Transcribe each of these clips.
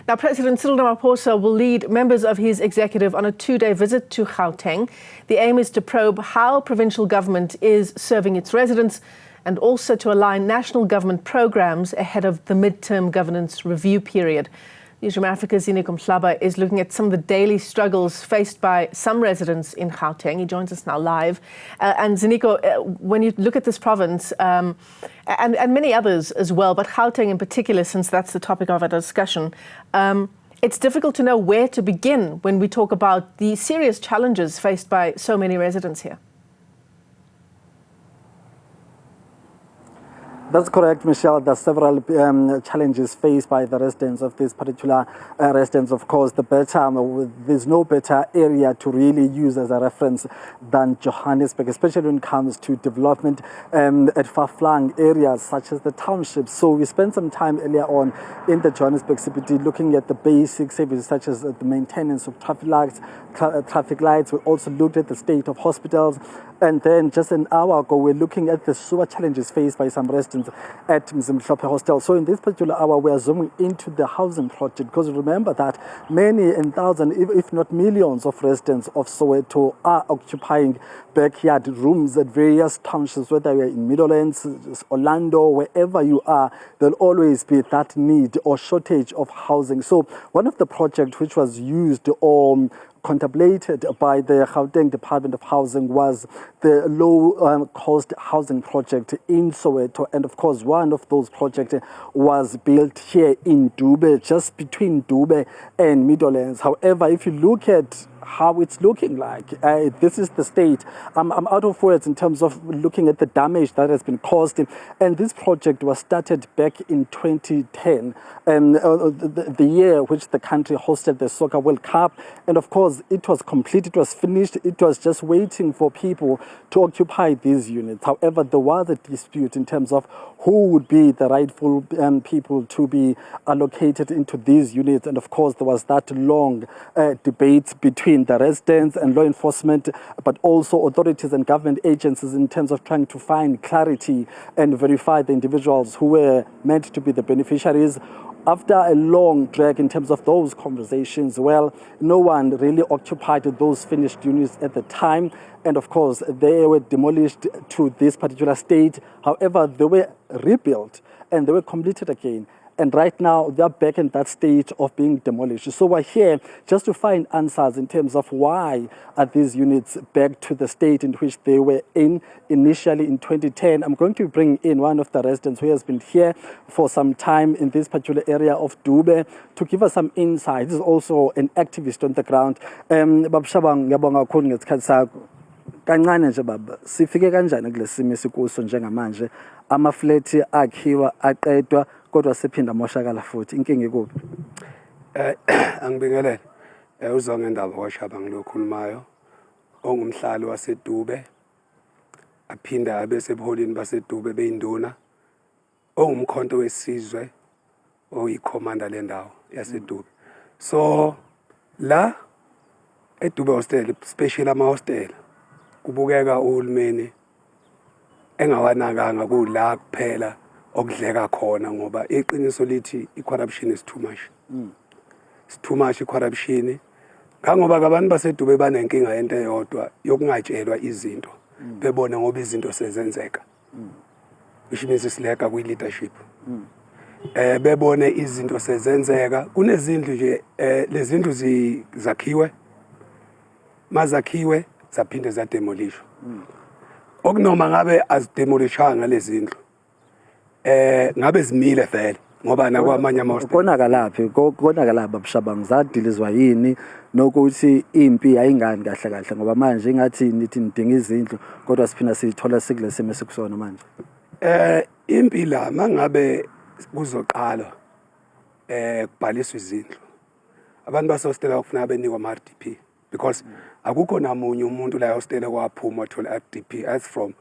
Now, President Cyril Ramaphosa will lead members of his executive on a 2-day visit to Gauteng. The aim is to probe how provincial government is serving its residents and also to align national government programs ahead of the midterm governance review period. Newzroom Afrika's Ziniko Mhlaba is looking at some of the daily struggles faced by some residents in Gauteng. He joins us now live. And Ziniko, when you look at this province, and many others as well, but Gauteng in particular, since that's the topic of our discussion, it's difficult to know where to begin when we talk about the serious challenges faced by so many residents here. That's correct, Michelle. There are several challenges faced by the residents of this particular residents. Of course, there's no better area to really use as a reference than Johannesburg, especially when it comes to development at far-flung areas such as the townships. So we spent some time earlier on in the Johannesburg CBD looking at the basic services such as the maintenance of traffic lights. We also looked at the state of hospitals. And then just an hour ago, we're looking at the sewer challenges faced by some residents at Mhlaba hostel. So in this particular hour, we are zooming into the housing project, because remember that many and thousands, if not millions of residents of Soweto are occupying backyard rooms at various townships, whether you're in Middlelands, Orlando, wherever you are, there'll always be that need or shortage of housing. So one of the projects which was used or contemplated by the Gauteng Department of Housing was the low-cost housing project in Soweto. And of course, one of those projects was built here in Dube, just between Dube and Middlelands. However, if you look at how it's looking like, this is the state. I'm out of words in terms of looking at the damage that has been caused. And this project was started back in 2010, the year which the country hosted the Soccer World Cup. And of course, it was complete, it was finished, it was just waiting for people to occupy these units. However, there was a dispute in terms of who would be the rightful people to be allocated into these units. And of course, there was that long debate between the residents and law enforcement, but also authorities and government agencies in terms of trying to find clarity and verify the individuals who were meant to be the beneficiaries. After a long drag in terms of those conversations, well, no one really occupied those finished units at the time. And of course, they were demolished to this particular state. However, they were rebuilt and they were completed again. And right now, they're back in that state of being demolished. So we're here just to find answers in terms of why are these units back to the state in which they were in initially in 2010. I'm going to bring in one of the residents who has been here for some time in this particular area of Dube to give us some insight. This is also an activist on the ground. Kancane nje baba, sifike kanjani kulesimo esikuso njengamanje, amafleti akhiwa aqedwa kodwa sephinda moshakala futhi, inkinga ikuphi? Angibingelele uzonke indaba kwashaba ngilokhulumayo ongumhlali waseDube, aphinda abe sebuholini baseDube beyinduna, ongumkhonto wesizwe oyikhomanda lendawo yaseDube. So la eDube hostel, special ama hostel, kubukeka uhulumeni engawanakanga kula kuphela okudleka khona, ngoba iqiniso lithi i-corruption is too much. It's too much i-corruption. Kangoba abantu baseDube banenkinga yento eyodwa yokungatshelwa izinto, bebone ngoba izinto sezenzeka, which means isileka kwi-leadership. Bebone izinto sezenzeka, kunezindlu nje lezindlu zakhiwe, mazakhiwe zaphinde zademolishwa. Okunoma ngabe azidemolishwanga lezindlu, ngabe zimile vele ngoba nakwamanye amahostel konakalaphi babushabang zadilizwa yini nokuthi impi ayingani kahle kahle, ngoba manje ingathi nithi nidinga izindlu kodwa siphinda sithola sikule simo esikusona manje. Impi la mangabe kuzoqala kubhaliswa izindlu, abantu basehostela kufuna benikwa ama-RDP, because akukho namunye umuntu la hostela kwaphuma wathola RDP as from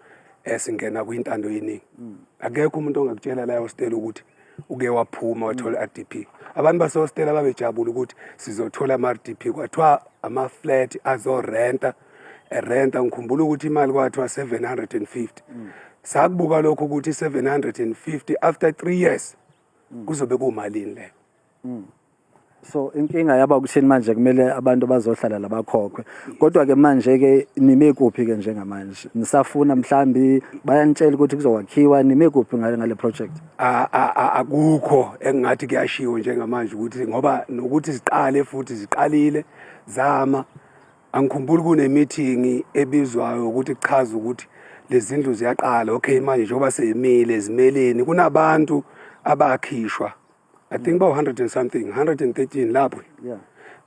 singena kwintando yeningi. Akekho umuntu ongakutshela la hostela ukuthi uke waphuma wathola RDP. Abantu basehostela babejabula ukuthi sizothola ama-RDP, kwathiwa ama-flat azorenta renta. Ngikhumbula ukuthi imali kwathiwa 750. Sakubuka lokho ukuthi 750 after 3 years kuzobe kumalini leyo. So inkinga yaba ukuthini manje kumele abantu bazohlala labakhokhwe. Kodwa ke manje ke nime kuphi ke njengamanje? Nisafuna mhlambi bayanitshela ukuthi kuzokwakhiwa nime kuphi ngale project? Akukho engathi kuyashiwo njengamanje ukuthi ngoba nokuthi ziqale futhi ziqalile zama angikhumbuli kune meeting ebizwayo ukuthi kuchaza ukuthi lezindlu ziyaqala okay manje njengoba semile zimeleni kunabantu abakhishwa I think about 100 and something 113 lapho yeah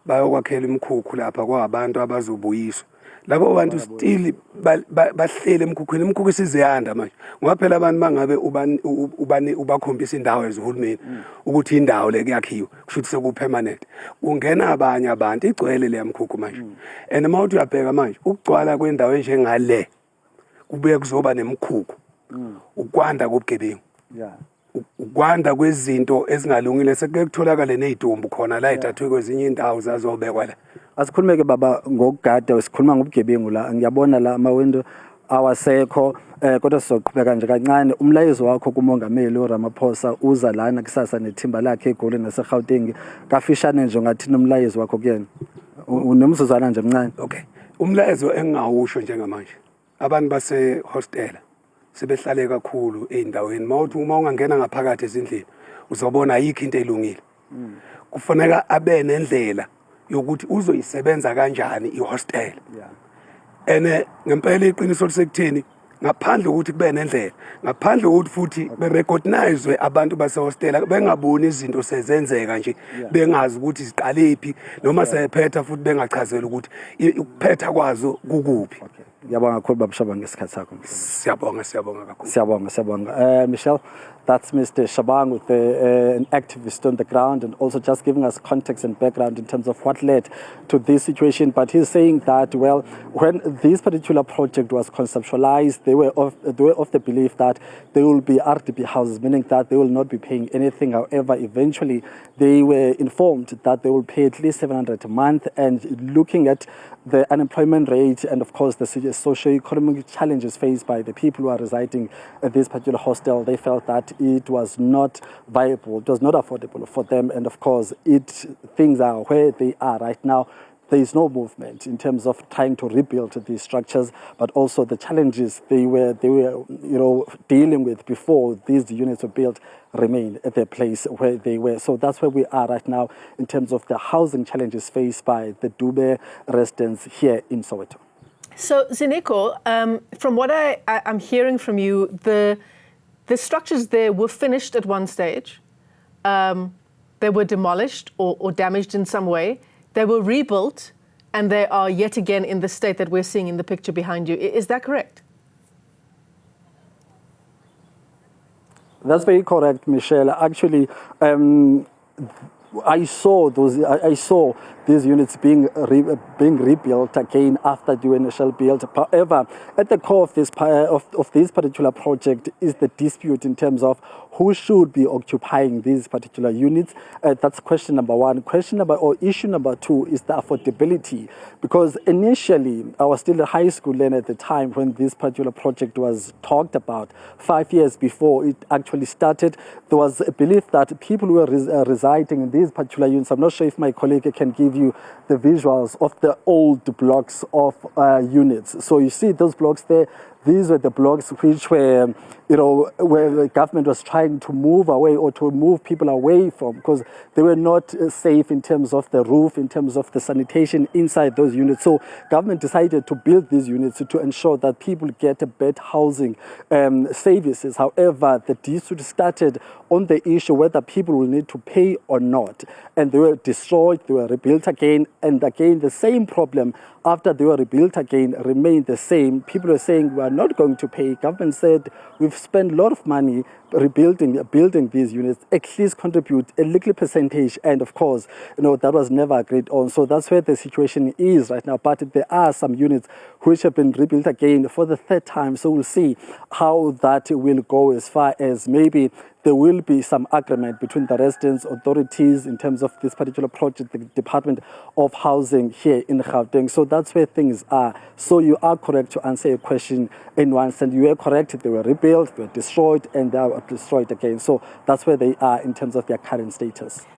bayokwakhela imkhukhu lapha kwabantu abazobuyiswa labo bantu still bahlele emkhukhwini imkhukhu isizeyanda manje ngoba phela abantu bangabe ubakhombisa indawo ezihulumeni ukuthi indawo le kuyakhiwa kusho ukuthi sekupermanent ungena abanye abantu igcwele le yamkhukhu manje and mawuthi uyabheka manje ukugcwala kwendawo enjengale kubuye kuzoba nemkhukhu ukwanda kobugebengu yeah ukwanda kwezinto ezingalungile sekutholakala nezidumbu khona la edathwe kwezinye indawo zazobekwa la asikhulume ke baba ngokugada sikhuluma ngobugebengu la ngiyabona la ama-window awasekho kodwa sizoqhubeka nje kancane umlayezo wakho kumongameli uRamaphosa uza lana kusasa nethimba lakhe eGoli naseGauteng kafishane nje ngathi nomlayezo wakho kuyena unemzuzwana nje mncane okay umlayezo engawusho njengamanje abantu base hostela sebehlale kakhulu eindaweni mawuthi uma ungangena ngaphakathi ezindlini uzobona ayikho into elungile kufanele abe nendlela yokuthi uzoyisebenza kanjani ihostel ene ngempela iqiniso lisekutheni ngaphandle ukuthi kube nendlela ngaphandle ukuthi futhi berecognize abantu basehostela bengaboni izinto sezenzeka nje bengazi ukuthi ziqalephi noma sephetha futhi bengachazela ukuthi ukuphetha kwazo kukuphi ngiyabonga kakhulu babashaba ngesikhathi sakho siyabonga kakhulu siyabonga Michelle, that's Mr. Shabang with an activist on the ground and also just giving us context and background in terms of what led to this situation. But he's saying that, well, when this particular project was conceptualized, they were of the belief that there will be RDP houses, meaning that they will not be paying anything. However, eventually they were informed that they will pay at least 700 a month, and looking at the unemployment rate and of course the socio-economic challenges faced by the people who are residing at this particular hostel, they felt that it was not viable, it was not affordable for them, and of course things are where they are right now. There is no movement in terms of trying to rebuild these structures, but also the challenges they were dealing with before these units were built remain at their place where they were. So that's where we are right now in terms of the housing challenges faced by the Dube residents here in Soweto. So Ziniko, from what I'm hearing from you, the structures there were finished at one stage. They were demolished or damaged in some way. They were rebuilt, and they are yet again in the state that we're seeing in the picture behind you. Is that correct? That's very correct, Michelle. Actually, I saw these units being rebuilt again after the initial build. However, at the core of this particular project is the dispute in terms of who should be occupying these particular units. That's question number one. Issue number two is the affordability, because initially I was still a high school learner at the time when this particular project was talked about. 5 years before it actually started, there was a belief that people who were residing in these particular units, I'm not sure if my colleague can give you the visuals of the old blocks of units. So you see those blocks there. These were the blocks which were, where the government was trying to move away or to move people away from, because they were not safe in terms of the roof, in terms of the sanitation inside those units. So government decided to build these units to ensure that people get a better housing services. However, the dispute started on the issue whether people will need to pay or not. And they were destroyed, they were rebuilt again. And again, the same problem after they were rebuilt again remained the same. People were saying we are not going to pay. Government said we've spent a lot of money building these units, at least contribute a little percentage, and of course, that was never agreed on. So that's where the situation is right now. But there are some units which have been rebuilt again for the third time. So we'll see how that will go, as far as maybe there will be some agreement between the residents, authorities in terms of this particular project, the Department of Housing here in Gauteng. So that's where things are. So you are correct to answer your question in one sense. You are correct, they were rebuilt, they were destroyed, and they are destroyed again. So that's where they are in terms of their current status.